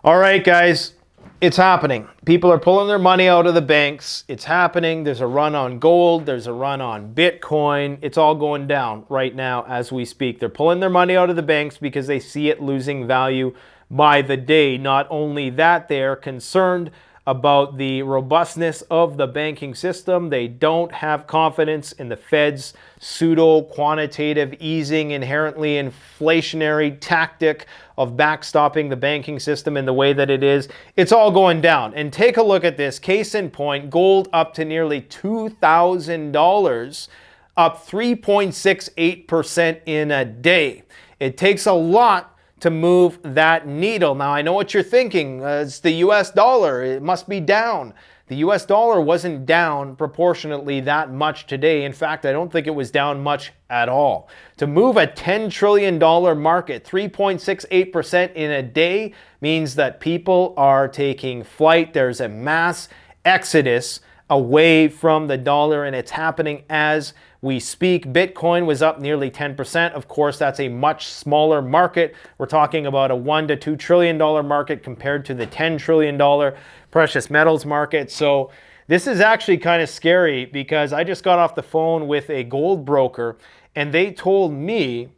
All right, guys, it's happening. People are pulling their money out of the banks. It's happening. There's a run on gold. There's a run on Bitcoin. It's all going down right now as we speak. They're pulling their money out of the banks because they see it losing value by the day. Not only that, they are concerned about the robustness of the banking system. They don't have confidence in the Fed's pseudo-quantitative easing, inherently inflationary tactic of backstopping the banking system in the way that it is. It's all going down. And take a look at this. Case in point, gold up to nearly $2,000, up 3.68% in a day. It takes a lot to move that needle. Now, I know what you're thinking. It's the US dollar. It must be down. The US dollar wasn't down proportionately that much today. In fact, I don't think it was down much at all. To move a $10 trillion market, 3.68% in a day means that people are taking flight. There's a mass exodus away from the dollar, and it's happening as we speak. Bitcoin was up nearly 10%. Of course, that's a much smaller market. We're talking about a $1 to $2 trillion market compared to the $10 trillion precious metals market. So this is actually kind of scary because I just got off the phone with a gold broker, and they told me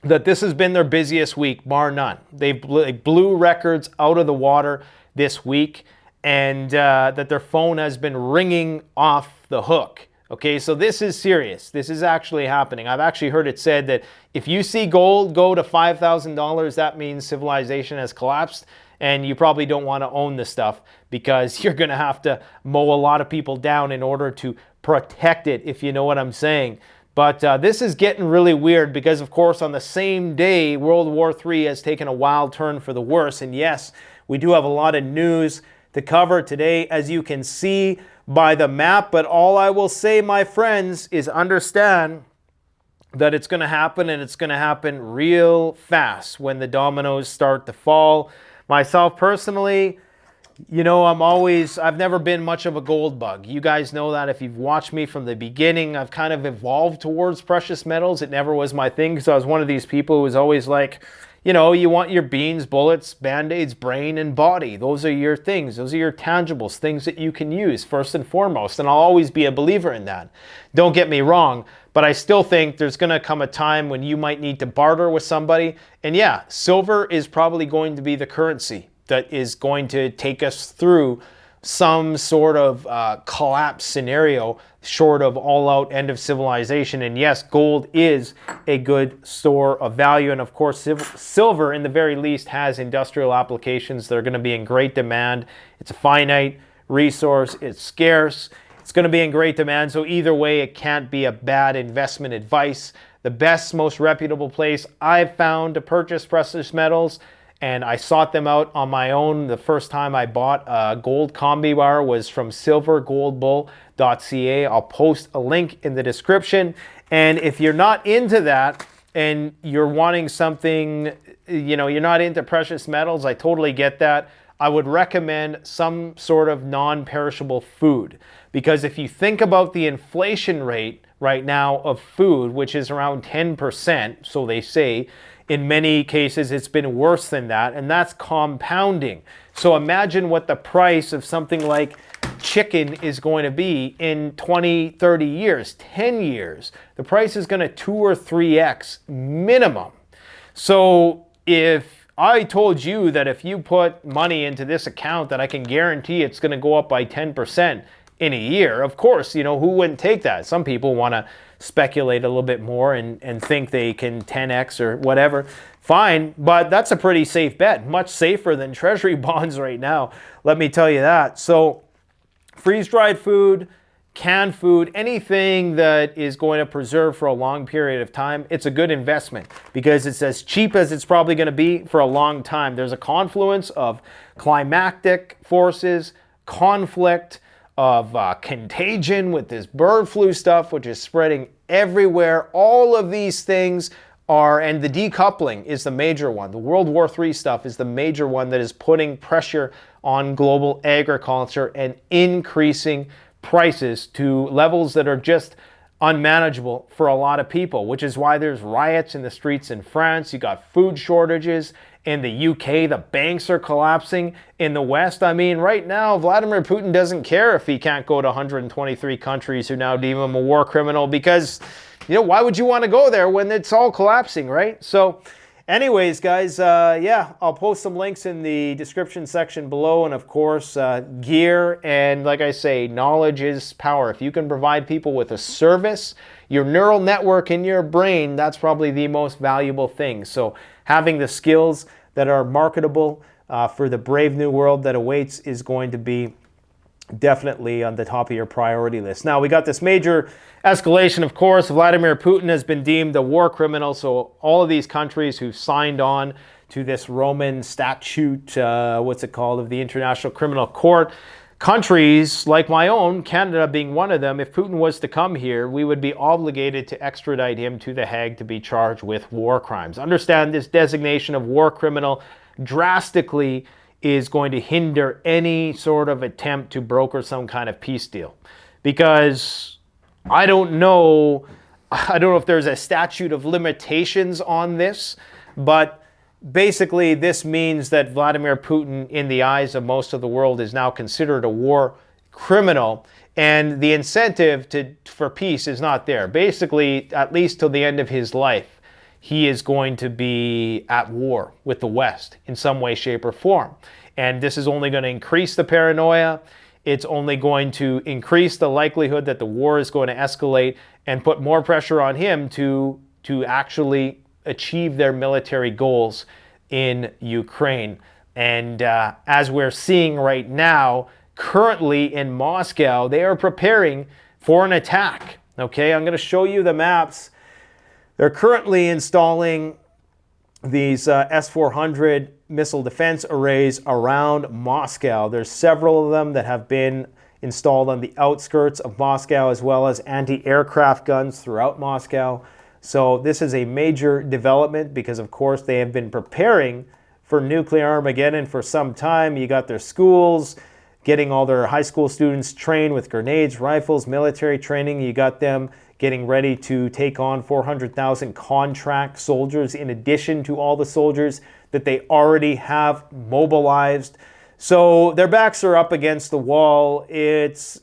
that this has been their busiest week, bar none. They blew records out of the water this week, and that their phone has been ringing off the hook. Okay, so this is serious. This is actually happening. I've actually heard it said that if you see gold go to $5,000, that means civilization has collapsed, and you probably don't want to own this stuff because you're going to have to mow a lot of people down in order to protect it, if you know what I'm saying. But this is getting really weird because, of course, on the same day, World War III has taken a wild turn for the worse. And yes, we do have a lot of news to cover today, as you can see by the map. But all I will say, my friends, is understand that it's going to happen, and it's going to happen real fast when the dominoes start to fall. Myself personally, you know, I've never been much of a gold bug. You guys know that if you've watched me from the beginning. I've kind of evolved towards precious metals. It never was my thing because I was one of these people who was always like, you know, you want your beans, bullets, band-aids, brain, and body. Those are your things. Those are your tangibles, things that you can use first and foremost. And I'll always be a believer in that. Don't get me wrong, but I still think there's going to come a time when you might need to barter with somebody. And yeah, silver is probably going to be the currency that is going to take us through some sort of collapse scenario short of all-out end of civilization. And yes, gold is a good store of value. And of course, silver, in the very least, has industrial applications that are going to be in great demand. It's a finite resource. It's scarce. It's going to be in great demand. So either way, it can't be a bad investment advice. The best, most reputable place I've found to purchase precious metals, and I sought them out on my own. The first time I bought a gold combi bar was from silvergoldbull.ca. I'll post a link in the description. And if you're not into that and you're wanting something, you know, you're not into precious metals, I totally get that. I would recommend some sort of non-perishable food. Because if you think about the inflation rate right now of food, which is around 10%, so they say, in many cases, it's been worse than that, and that's compounding. So imagine what the price of something like chicken is going to be in 20, 30 years, 10 years. The price is going to 2 or 3x minimum. So if I told you that if you put money into this account that I can guarantee it's going to go up by 10% in a year, of course, you know, who wouldn't take that? Some people want to speculate a little bit more and think they can 10x or whatever. Fine, but that's a pretty safe bet. Much safer than treasury bonds right now, let me tell you that. So freeze-dried food, canned food, anything that is going to preserve for a long period of time, it's a good investment because it's as cheap as it's probably going to be for a long time. There's a confluence of climactic forces, conflict, of contagion with this bird flu stuff, which is spreading everywhere. All of these things are, and the decoupling is the major one. The World War III stuff is the major one that is putting pressure on global agriculture and increasing prices to levels that are just unmanageable for a lot of people, which is why there's riots in the streets in France. You got food shortages In the UK, the banks are collapsing. In the West, I mean, right now, Vladimir Putin doesn't care if he can't go to 123 countries who now deem him a war criminal because, why would you want to go there when it's all collapsing, right? So anyways, guys, yeah, I'll post some links in the description section below. And of course, gear. And like I say, knowledge is power. If you can provide people with a service, your neural network in your brain, that's probably the most valuable thing. So having the skills that are marketable for the brave new world that awaits is going to be definitely on the top of your priority list. Now, we got this major escalation, of course. Vladimir Putin has been deemed a war criminal. So all of these countries who've signed on to this Roman statute, what's it called, of the International Criminal Court, countries like my own, Canada being one of them, if Putin was to come here, we would be obligated to extradite him to The Hague to be charged with war crimes. Understand this designation of war criminal drastically is going to hinder any sort of attempt to broker some kind of peace deal. Because I don't know if there's a statute of limitations on this, but basically this means that Vladimir Putin, in the eyes of most of the world, is now considered a war criminal, and the incentive for peace is not there. Basically, at least till the end of his life, he is going to be at war with the West in some way, shape, or form. And this is only going to increase the paranoia. It's only going to increase the likelihood that the war is going to escalate and put more pressure on him to actually achieve their military goals in Ukraine. And as we're seeing right now, currently in Moscow, they are preparing for an attack. Okay, I'm going to show you the maps. They're currently installing these S-400 missile defense arrays around Moscow. There's several of them that have been installed on the outskirts of Moscow, as well as anti-aircraft guns throughout Moscow. So this is a major development because, of course, they have been preparing for nuclear Armageddon for some time. You got their schools getting all their high school students trained with grenades, rifles, military training. You got them getting ready to take on 400,000 contract soldiers in addition to all the soldiers that they already have mobilized. So their backs are up against the wall. It's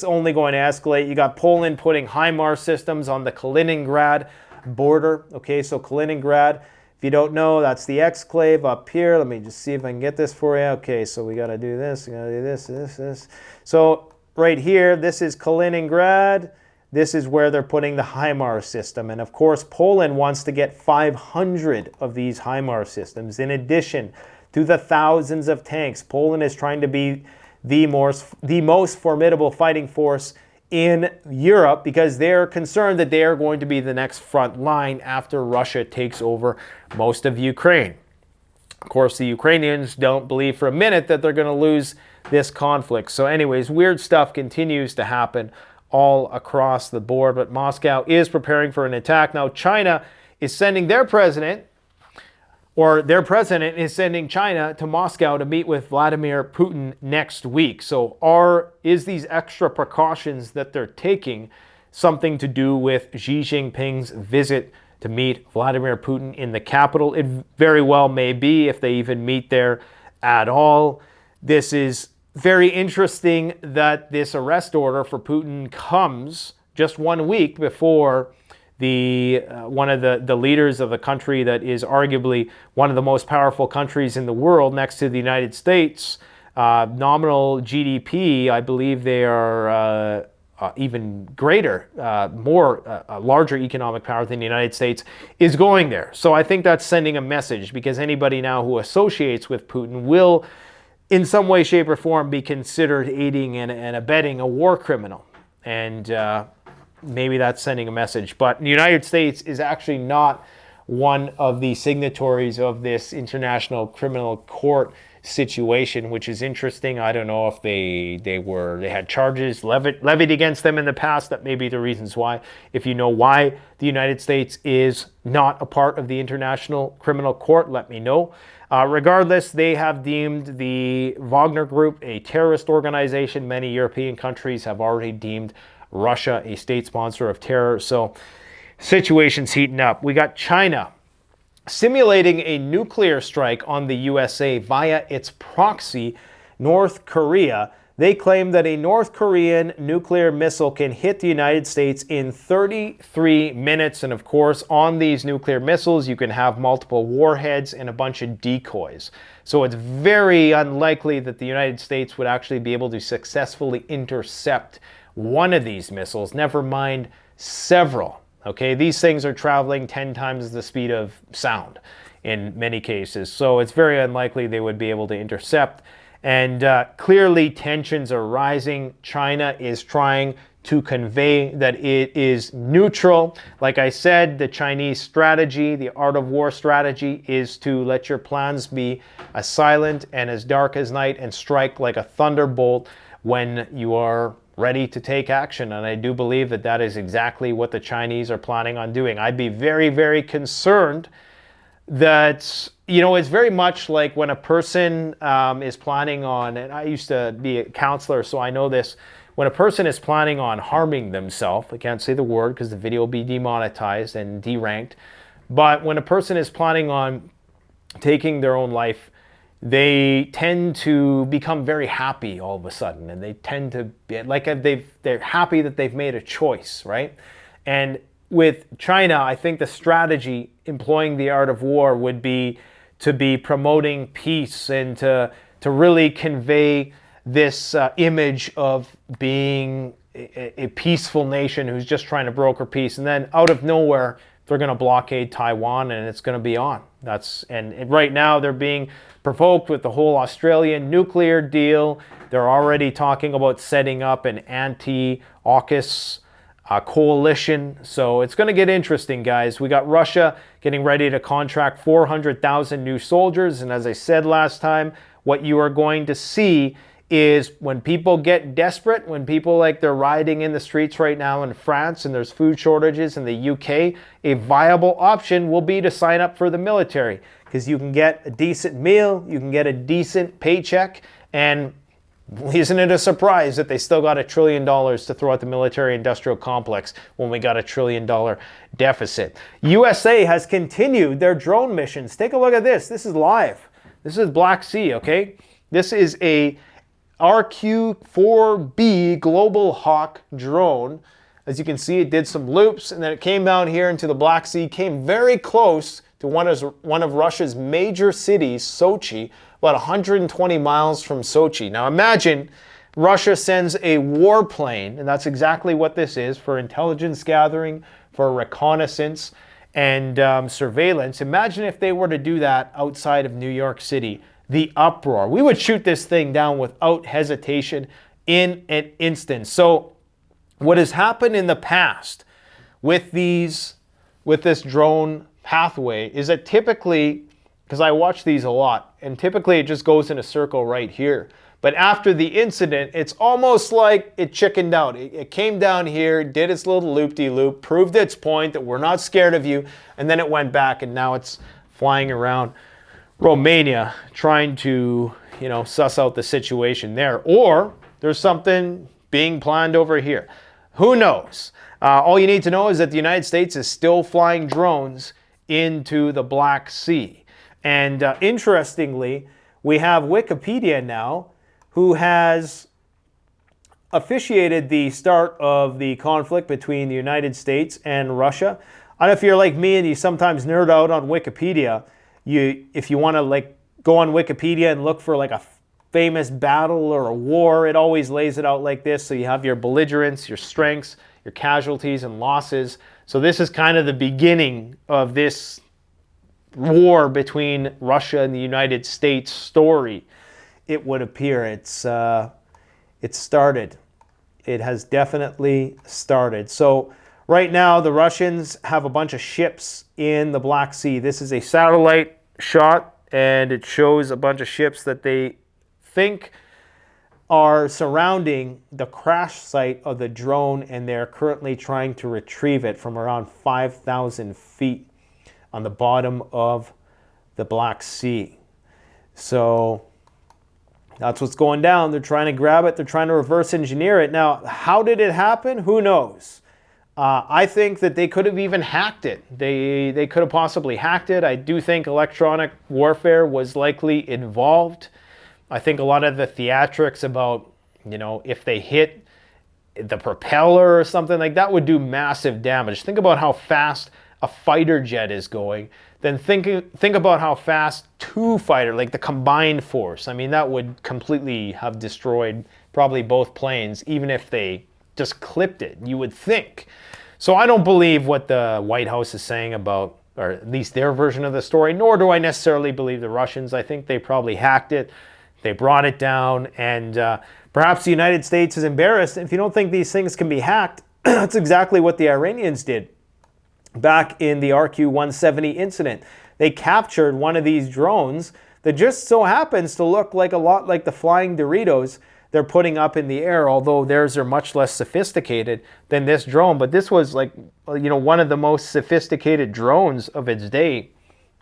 only going to escalate. You got Poland putting HIMARS systems on the Kaliningrad border. Okay, so Kaliningrad, if you don't know, that's the exclave up here. Let me just see if I can get this for you. Okay, so we got to do this. We got to do this. So right here, this is Kaliningrad. This is where they're putting the HIMARS system. And of course, Poland wants to get 500 of these HIMARS systems in addition to the thousands of tanks. Poland is trying to be the most formidable fighting force in Europe because they're concerned that they are going to be the next front line after Russia takes over most of Ukraine. Of course, the Ukrainians don't believe for a minute that they're going to lose this conflict. So anyways, weird stuff continues to happen all across the board, but Moscow is preparing for an attack. Now, China is sending their president is sending China to Moscow to meet with Vladimir Putin next week. So is these extra precautions that they're taking something to do with Xi Jinping's visit to meet Vladimir Putin in the capital? It very well may be, if they even meet there at all. This is very interesting that this arrest order for Putin comes just 1 week before one of the leaders of the country that is arguably one of the most powerful countries in the world next to the United States. Nominal GDP, I believe they are even greater, a larger economic power than the United States, is going there. So I think that's sending a message, because anybody now who associates with Putin will in some way, shape, or form be considered aiding and abetting a war criminal. And maybe that's sending a message. But the United States is actually not one of the signatories of this International Criminal Court situation, which is interesting. I don't know if they had charges levied against them in the past. That may be the reasons why. If you know why the United States is not a part of the International Criminal Court, let me know. Regardless, they have deemed the Wagner Group a terrorist organization. Many European countries have already deemed Russia a state sponsor of terror. So situation's heating up. We got China simulating a nuclear strike on the USA via its proxy, North Korea. They claim that a North Korean nuclear missile can hit the United States in 33 minutes. And of course, on these nuclear missiles, you can have multiple warheads and a bunch of decoys. So it's very unlikely that the United States would actually be able to successfully intercept one of these missiles, never mind several. Okay, these things are traveling 10 times the speed of sound in many cases. So it's very unlikely they would be able to intercept. And clearly tensions are rising. China is trying to convey that it is neutral. Like I said, the Chinese strategy, the art of war strategy, is to let your plans be as silent and as dark as night and strike like a thunderbolt when you are ready to take action. And I do believe that that is exactly what the Chinese are planning on doing. I'd be very, very concerned that, you know, it's very much like when a person is planning on, and I used to be a counselor, so I know this, when a person is planning on harming themselves, I can't say the word because the video will be demonetized and deranked, but when a person is planning on taking their own life, they tend to become very happy all of a sudden, and they tend to be like they're happy that they've made a choice, right? And with China, I think the strategy employing the art of war would be to be promoting peace and to really convey this image of being a peaceful nation who's just trying to broker peace. And then out of nowhere, they're going to blockade Taiwan and it's going to be on. And right now they're being provoked with the whole Australian nuclear deal. They're already talking about setting up an anti-AUKUS coalition. So it's going to get interesting, guys. We got Russia getting ready to contract 400,000 new soldiers. And as I said last time, what you are going to see is when people get desperate, when people like they're rioting in the streets right now in France and there's food shortages in the UK, a viable option will be to sign up for the military because you can get a decent meal, you can get a decent paycheck, and isn't it a surprise that they still got $1 trillion to throw at the military-industrial complex when we got $1 trillion deficit? USA has continued their drone missions. Take a look at this. This is live. This is Black Sea, okay? This is a RQ-4B Global Hawk drone. As you can see, it did some loops, and then it came down here into the Black Sea, came very close to one of Russia's major cities, Sochi, about 120 miles from Sochi. Now imagine Russia sends a warplane, and that's exactly what this is, for intelligence gathering, for reconnaissance, and surveillance. Imagine if they were to do that outside of New York City. The uproar. We would shoot this thing down without hesitation in an instant. So what has happened in the past with this drone pathway is that typically, because I watch these a lot, and typically it just goes in a circle right here. But after the incident, it's almost like it chickened out. It came down here, did its little loop-de-loop, proved its point that we're not scared of you, and then it went back, and now it's flying around Romania trying to, you know, suss out the situation there. Or there's something being planned over here. Who knows? All you need to know is that the United States is still flying drones into the Black Sea. And interestingly, we have Wikipedia now, who has officiated the start of the conflict between the United States and Russia. I don't know if you're like me and you sometimes nerd out on Wikipedia. If you want to like go on Wikipedia and look for like a famous battle or a war, it always lays it out like this. So you have your belligerents, your strengths, your casualties and losses. So this is kind of the beginning of this war between Russia and the United States story. It would appear it started. It has definitely started. So right now, the Russians have a bunch of ships in the Black Sea. This is a satellite shot, and it shows a bunch of ships that they think are surrounding the crash site of the drone, and they're currently trying to retrieve it from around 5,000 feet on the bottom of the Black Sea. So that's what's going down. They're trying to grab it. They're trying to reverse engineer it. Now, how did it happen? Who knows? I think that they could have even hacked it. They could have possibly hacked it. I do think electronic warfare was likely involved. I think a lot of the theatrics about, if they hit the propeller or something like that would do massive damage. Think about how fast a fighter jet is going. Then think about how fast two fighter, like the combined force. I mean, that would completely have destroyed probably both planes, even if they just clipped it, you would think. So I don't believe what the White House is saying about, or at least their version of the story, nor do I necessarily believe the Russians. I think they probably hacked it, they brought it down, and perhaps the United States is embarrassed. If you don't think these things can be hacked, that's exactly what the Iranians did back in the RQ-170 incident. They captured one of these drones that just so happens to look like a lot like the flying Doritos they're putting up in the air, although theirs are much less sophisticated than this drone. But this was like, one of the most sophisticated drones of its day.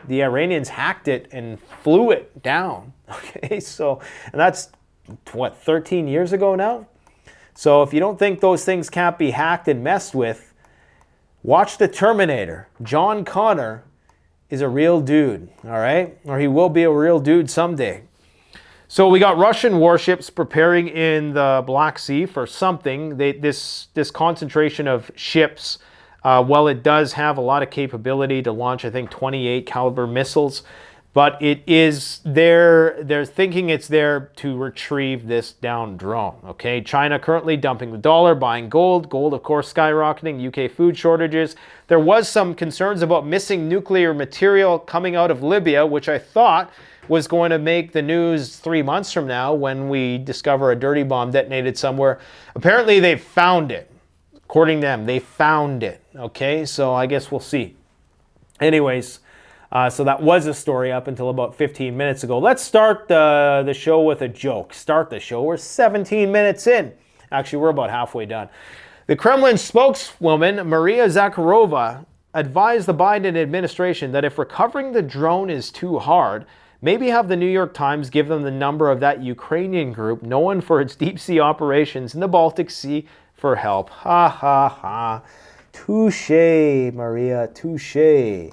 The Iranians hacked it and flew it down. Okay, so, and that's, 13 years ago now? So if you don't think those things can't be hacked and messed with, watch The Terminator. John Connor is a real dude, all right? Or he will be a real dude someday. So we got Russian warships preparing in the Black Sea for something. This concentration of ships, well, it does have a lot of capability to launch, I think, 28 caliber missiles, but it is they're thinking it's there to retrieve this downed drone. Okay, China currently dumping the dollar, buying gold. Gold, of course, skyrocketing. UK food shortages. There was some concerns about missing nuclear material coming out of Libya, which I thought was going to make the news 3 months from now when we discover a dirty bomb detonated somewhere. Apparently they found it. According to them, they found it. Okay, so I guess we'll see. Anyways, so that was a story up until about 15 minutes ago. Let's start the show with a joke. Start the show. We're 17 minutes in. Actually, we're about halfway done. The Kremlin spokeswoman, Maria Zakharova, advised the Biden administration that if recovering the drone is too hard, maybe have the New York Times give them the number of that Ukrainian group known for its deep sea operations in the Baltic Sea for help. Ha ha ha. Touché, Maria, touché.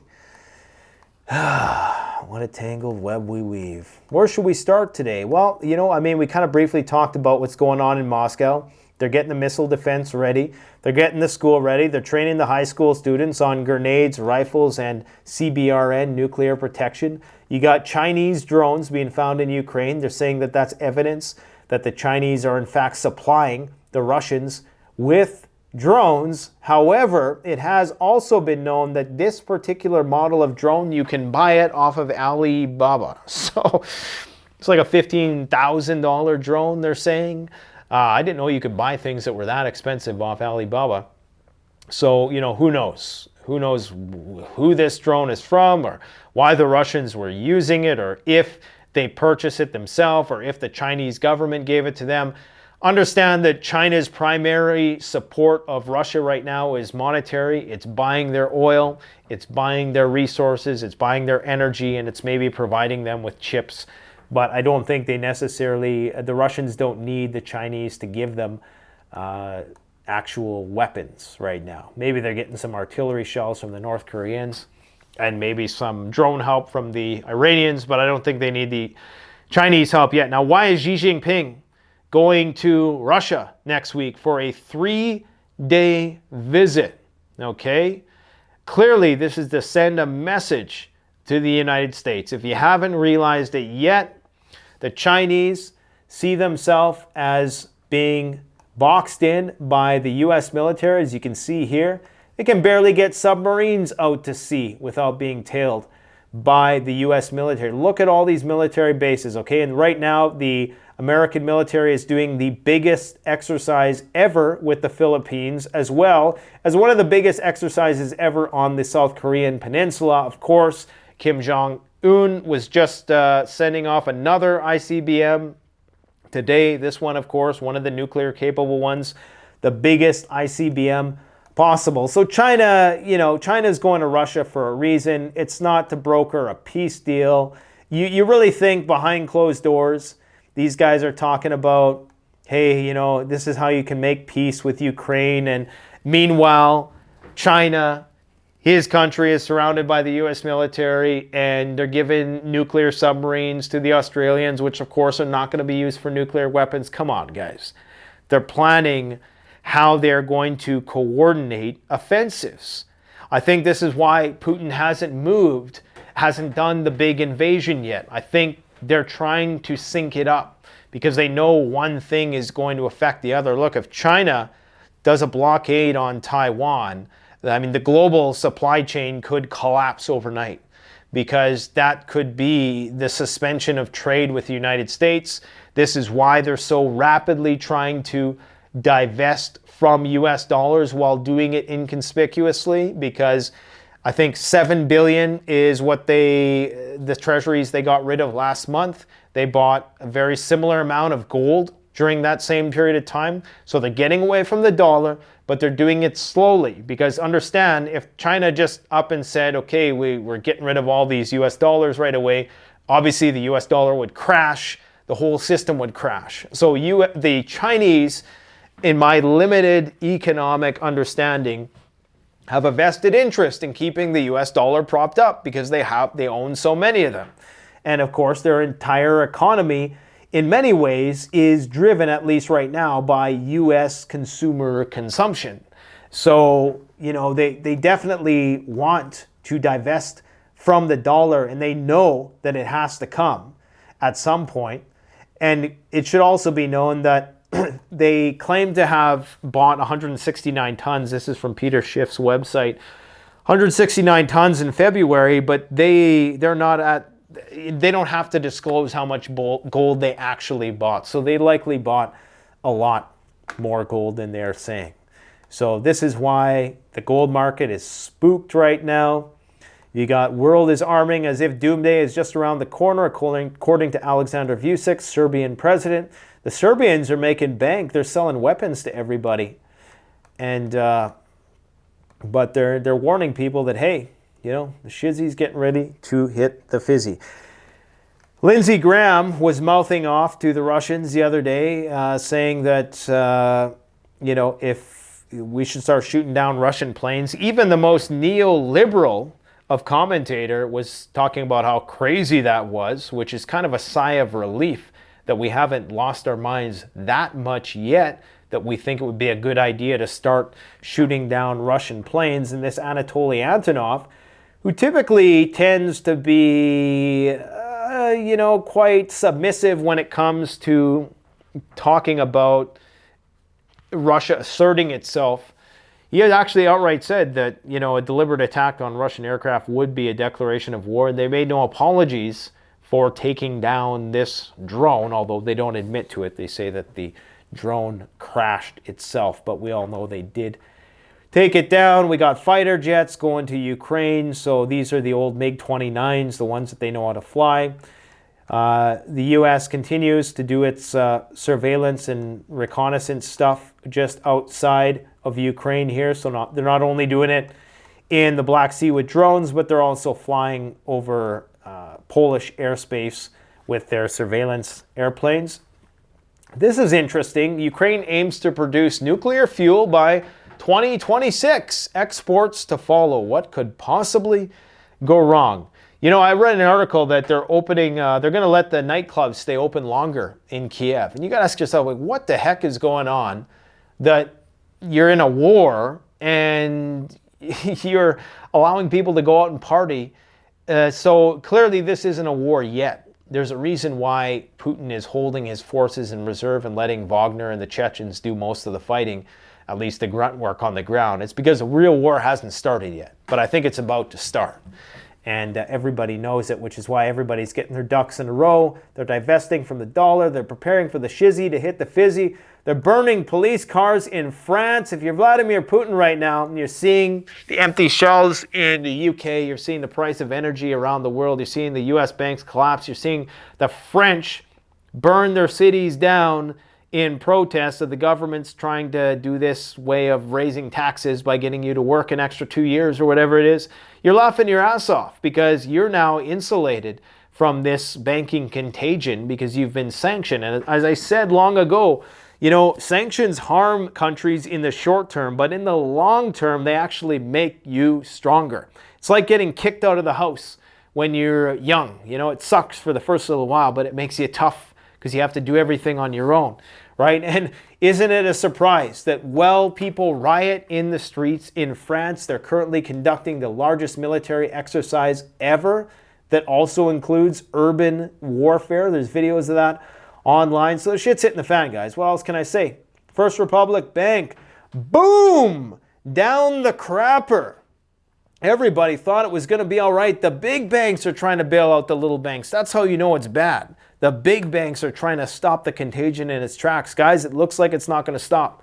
What a tangled web we weave. Where should we start today? Well, we kind of briefly talked about what's going on in Moscow. They're getting the missile defense ready. They're getting the school ready. They're training the high school students on grenades, rifles, and CBRN, nuclear protection. You got Chinese drones being found in Ukraine. They're saying that that's evidence that the Chinese are in fact supplying the Russians with drones. However, it has also been known that this particular model of drone, you can buy it off of Alibaba. So it's like a $15,000 drone, they're saying. I didn't know you could buy things that were that expensive off Alibaba. So, who knows? Who knows who this drone is from, or why the Russians were using it, or if they purchased it themselves, or if the Chinese government gave it to them. Understand that China's primary support of Russia right now is monetary. It's buying their oil, it's buying their resources, it's buying their energy, and it's maybe providing them with chips. But I don't think the Russians don't need the Chinese to give them actual weapons right now. Maybe they're getting some artillery shells from the North Koreans and maybe some drone help from the Iranians, but I don't think they need the Chinese help yet. Now, why is Xi Jinping going to Russia next week for a 3-day visit? Okay? Clearly, this is to send a message to the United States. If you haven't realized it yet, the Chinese see themselves as being boxed in by the U.S. military. As you can see here, they can barely get submarines out to sea without being tailed by the U.S. military. Look at all these military bases, okay? And right now, the American military is doing the biggest exercise ever with the Philippines, as well as one of the biggest exercises ever on the South Korean peninsula. Of course, Kim Jong-un was just sending off another ICBM today. This one, of course, one of the nuclear-capable ones, the biggest ICBM possible. So China, China's going to Russia for a reason. It's not to broker a peace deal. You really think behind closed doors, these guys are talking about, hey, this is how you can make peace with Ukraine, Meanwhile, China, his country, is surrounded by the U.S. military, and they're giving nuclear submarines to the Australians, which of course are not going to be used for nuclear weapons. Come on, guys. They're planning how they're going to coordinate offensives. I think this is why Putin hasn't done the big invasion yet. I think they're trying to sync it up because they know one thing is going to affect the other. Look, if China does a blockade on Taiwan, I mean, the global supply chain could collapse overnight because that could be the suspension of trade with the United States. This is why they're so rapidly trying to divest from US dollars while doing it inconspicuously, because I think $7 billion is what the treasuries they got rid of last month. They bought a very similar amount of gold during that same period of time. So they're getting away from the dollar, but they're doing it slowly, because understand, if China just up and said, okay, we're getting rid of all these US dollars right away, obviously the US dollar would crash, the whole system would crash. So the Chinese, in my limited economic understanding, have a vested interest in keeping the US dollar propped up because they own so many of them. And of course, their entire economy in many ways is driven, at least right now, by US consumer consumption. So, they definitely want to divest from the dollar, and they know that it has to come at some point. And it should also be known that they claim to have bought 169 tons. This is from Peter Schiff's website. 169 tons in February, but they don't have to disclose how much gold they actually bought. So they likely bought a lot more gold than they're saying. So this is why the gold market is spooked right now. You got world is arming as if doomsday is just around the corner, according to Alexander Vucic, Serbian president. The Serbians are making bank. They're selling weapons to everybody. And but they're warning people that, hey, the shizzy's getting ready to hit the fizzy. Lindsey Graham was mouthing off to the Russians the other day, saying that, if we should start shooting down Russian planes. Even the most neoliberal of commentator was talking about how crazy that was, which is kind of a sigh of relief that we haven't lost our minds that much yet, that we think it would be a good idea to start shooting down Russian planes. And this Anatoly Antonov, who typically tends to be, quite submissive when it comes to talking about Russia asserting itself, he had actually outright said that, a deliberate attack on Russian aircraft would be a declaration of war. They made no apologies for taking down this drone, although they don't admit to it. They say that the drone crashed itself, but we all know they did take it down. We got fighter jets going to Ukraine. So these are the old MiG-29s, the ones that they know how to fly. The U.S. continues to do its surveillance and reconnaissance stuff just outside of Ukraine here. So they're not only doing it in the Black Sea with drones, but they're also flying over Polish airspace with their surveillance airplanes. This is interesting. Ukraine aims to produce nuclear fuel by 2026. Exports to follow. What could possibly go wrong? I read an article that they're going to let the nightclubs stay open longer in Kiev. And you got to ask yourself, what the heck is going on that you're in a war and you're allowing people to go out and party? So clearly this isn't a war yet. There's a reason why Putin is holding his forces in reserve and letting Wagner and the Chechens do most of the fighting, at least the grunt work on the ground. It's because the real war hasn't started yet, but I think it's about to start. And everybody knows it, which is why everybody's getting their ducks in a row. They're divesting from the dollar. They're preparing for the shizzy to hit the fizzy. They're burning police cars in France. If you're Vladimir Putin right now and you're seeing the empty shelves in the UK, you're seeing the price of energy around the world, you're seeing the US banks collapse, you're seeing the French burn their cities down in protest of the government's trying to do this way of raising taxes by getting you to work an extra 2 years or whatever it is, you're laughing your ass off because you're now insulated from this banking contagion because you've been sanctioned. And as I said long ago, You know, sanctions harm countries in the short term, but in the long term, they actually make you stronger. It's like getting kicked out of the house when you're young. You know, it sucks for the first little while, but it makes you tough because you have to do everything on your own, right? And isn't it a surprise that while people riot in the streets in France, they're currently conducting the largest military exercise ever that also includes urban warfare? There's videos of that online. So the shit's hitting the fan, guys. What else can I say? First Republic Bank, boom, down the crapper. Everybody thought it was going to be all right. The big banks are trying to bail out the little banks. That's how you know it's bad. The big banks are trying to stop the contagion in its tracks. Guys, it looks like it's not going to stop.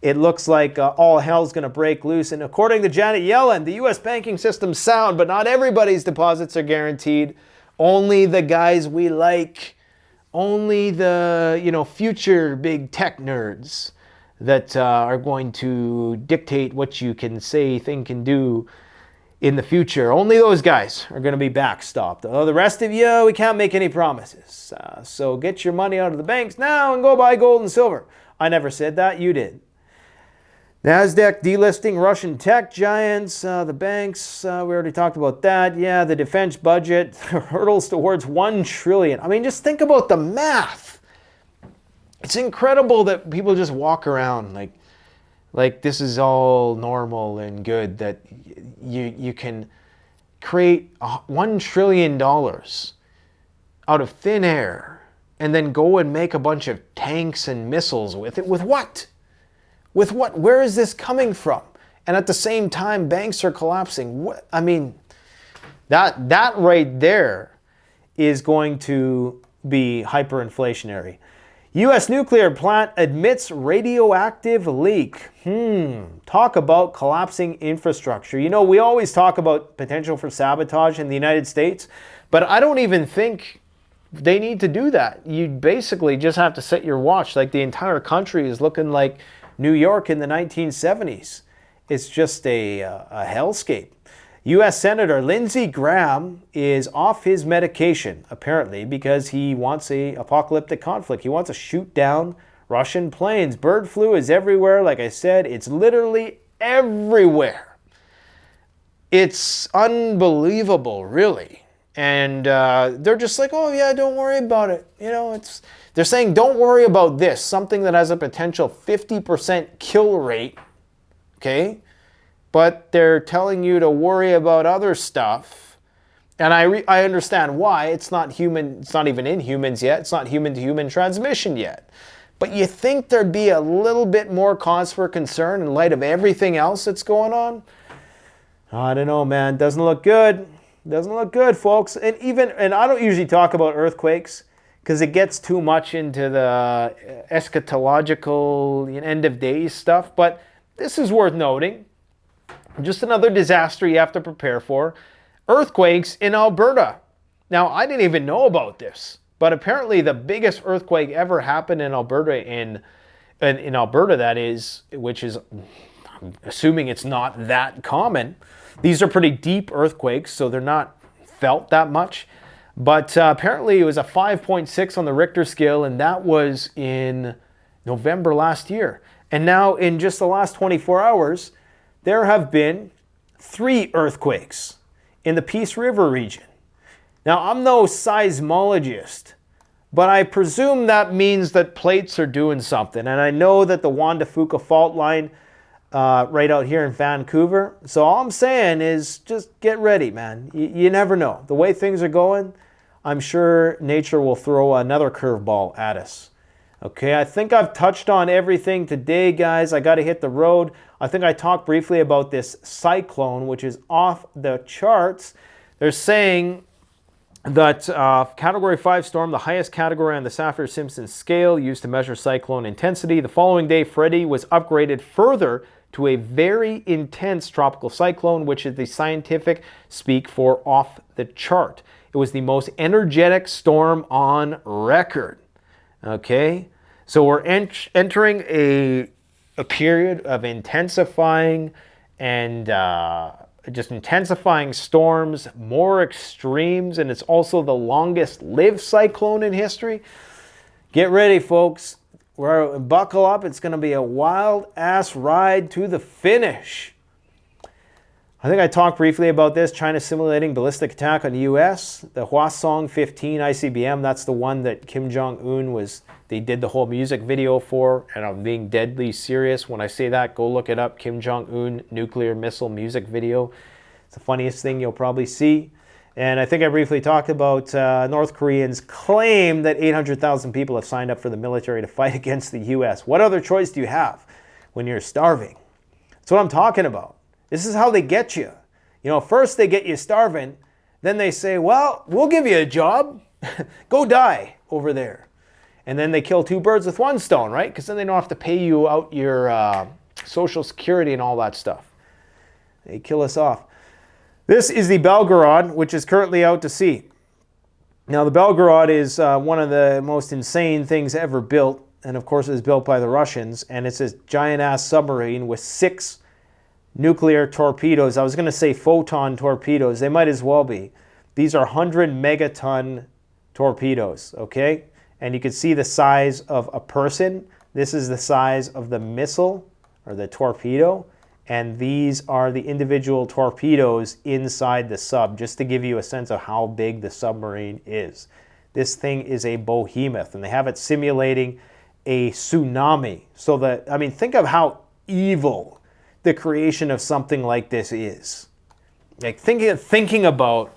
It looks like all hell's going to break loose. And according to Janet Yellen, the U.S. banking system's sound, but not everybody's deposits are guaranteed. Only the guys we like. Only the, future big tech nerds that are going to dictate what you can say, think, and do in the future. Only those guys are going to be backstopped. The rest of you, we can't make any promises. So get your money out of the banks now and go buy gold and silver. I never said that. You did. NASDAQ delisting Russian tech giants. The banks, we already talked about that. Yeah, the defense budget hurdles towards $1 trillion. I mean, just think about the math. It's incredible that people just walk around like this is all normal and good, that you can create $1 trillion out of thin air and then go and make a bunch of tanks and missiles with it. With what? With what? Where is this coming from? And at the same time, banks are collapsing. What? I mean, that right there is going to be hyperinflationary. U.S. nuclear plant admits radioactive leak. Talk about collapsing infrastructure. You know, we always talk about potential for sabotage in the United States, but I don't even think they need to do that. You basically just have to set your watch. Like, the entire country is looking like New York in the 1970s. It's just a hellscape. U.S. Senator Lindsey Graham is off his medication, apparently, because he wants an apocalyptic conflict. He wants to shoot down Russian planes. Bird flu is everywhere. Like I said, it's literally everywhere. It's unbelievable, really. And they're just like, oh, yeah, don't worry about it. You know, they're saying, don't worry about this, something that has a potential 50% kill rate, okay? But they're telling you to worry about other stuff. And I understand why. It's not human. It's not even in humans yet. It's not human-to-human transmission yet. But you think there'd be a little bit more cause for concern in light of everything else that's going on? I don't know, man. Doesn't look good. Doesn't look good, folks. And I don't usually talk about earthquakes because it gets too much into the eschatological end of days stuff. But this is worth noting. Just another disaster you have to prepare for. Earthquakes in Alberta. Now, I didn't even know about this, but apparently the biggest earthquake ever happened in Alberta, in Alberta, that is, which is, I'm assuming it's not that common. These are pretty deep earthquakes, so they're not felt that much. But apparently it was a 5.6 on the Richter scale, and that was in November last year. And now in just the last 24 hours, there have been 3 earthquakes in the Peace River region. Now, I'm no seismologist, but I presume that means that plates are doing something. And I know that the Juan de Fuca fault line right out here in Vancouver. So all I'm saying is just get ready, man. You never know. The way things are going, I'm sure nature will throw another curveball at us. Okay, I think I've touched on everything today, guys. I got to hit the road. I think I talked briefly about this cyclone, which is off the charts. They're saying that Category 5 storm, the highest category on the Saffir-Simpson scale used to measure cyclone intensity. The following day, Freddie was upgraded further to a very intense tropical cyclone, which is the scientific speak for off the chart. It was the most energetic storm on record. Okay, so we're entering a period of intensifying and just intensifying storms, more extremes, and it's also the longest lived cyclone in history. Get ready, folks. Buckle up. It's going to be a wild-ass ride to the finish. I think I talked briefly about this. China simulating ballistic attack on the U.S. The Hwasong 15 ICBM, that's the one that Kim Jong-un they did the whole music video for, and I'm being deadly serious when I say that. Go look it up, Kim Jong-un nuclear missile music video. It's the funniest thing you'll probably see. And I think I briefly talked about North Koreans claim that 800,000 people have signed up for the military to fight against the U.S. What other choice do you have when you're starving? That's what I'm talking about. This is how they get you. You know, first they get you starving, then they say, well, we'll give you a job. Go die over there. And then they kill two birds with one stone, right? Because then they don't have to pay you out your Social Security and all that stuff. They kill us off. This is the Belgorod, which is currently out to sea. Now, the Belgorod is one of the most insane things ever built. And of course, it was built by the Russians. And it's this giant-ass submarine with 6 nuclear torpedoes. I was going to say photon torpedoes. They might as well be. These are 100 megaton torpedoes, okay? And you can see the size of a person. This is the size of the missile or the torpedo. And these are the individual torpedoes inside the sub, just to give you a sense of how big the submarine is. This thing is a behemoth, and they have it simulating a tsunami. So that, I mean, think of how evil the creation of something like this is. Like thinking about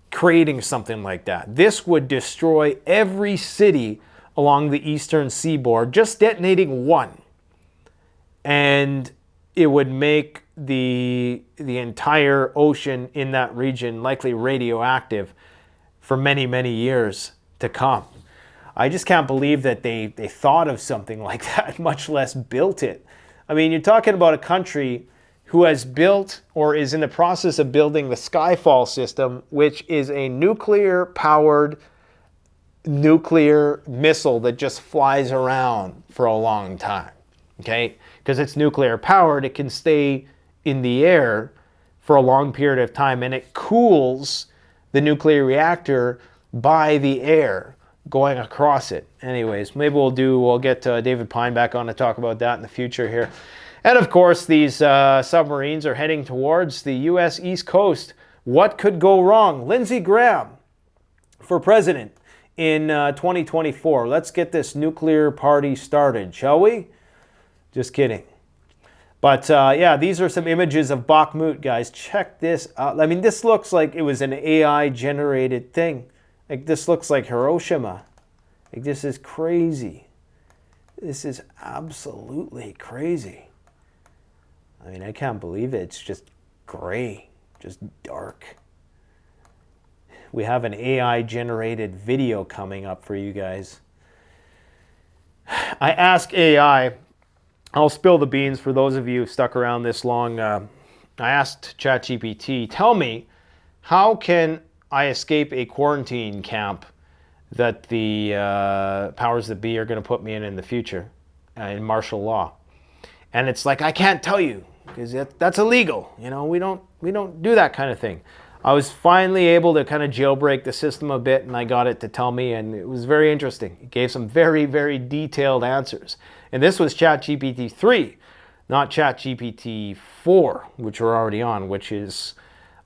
creating something like that. This would destroy every city along the eastern seaboard, just detonating one. And it would make the entire ocean in that region likely radioactive for many, many years to come. I just can't believe that they thought of something like that, much less built it. I mean, you're talking about a country who has built or is in the process of building the Skyfall system, which is a nuclear-powered nuclear missile that just flies around for a long time, okay? Because it's nuclear-powered, it can stay in the air for a long period of time, and it cools the nuclear reactor by the air going across it. Anyways, maybe we'll get David Pine back on to talk about that in the future here. And of course, these submarines are heading towards the U.S. East Coast. What could go wrong? Lindsey Graham for president in 2024. Let's get this nuclear party started, shall we? Just kidding. But yeah, these are some images of Bakhmut, guys. Check this out. I mean, this looks like it was an AI-generated thing. Like, this looks like Hiroshima. Like, this is crazy. This is absolutely crazy. I mean, I can't believe it. It's just gray, just dark. We have an AI-generated video coming up for you guys. I asked AI, I'll spill the beans for those of you stuck around this long. I asked ChatGPT, tell me, how can I escape a quarantine camp that the powers that be are going to put me in the future in martial law? And it's like, I can't tell you because that's illegal. You know, we don't do that kind of thing. I was finally able to kind of jailbreak the system a bit, and I got it to tell me, and it was very interesting. It gave some very, very detailed answers. And this was ChatGPT 3, not ChatGPT 4, which we're already on, which is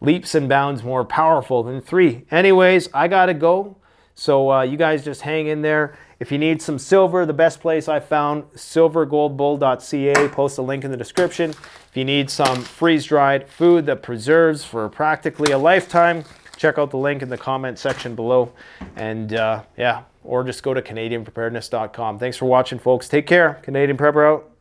leaps and bounds more powerful than 3. Anyways, I gotta go. So you guys just hang in there. If you need some silver, the best place I found, silvergoldbull.ca. Post a link in the description. If you need some freeze-dried food that preserves for practically a lifetime, check out the link in the comment section below. And yeah, or just go to CanadianPreparedness.com. Thanks for watching, folks. Take care. Canadian Prepper out.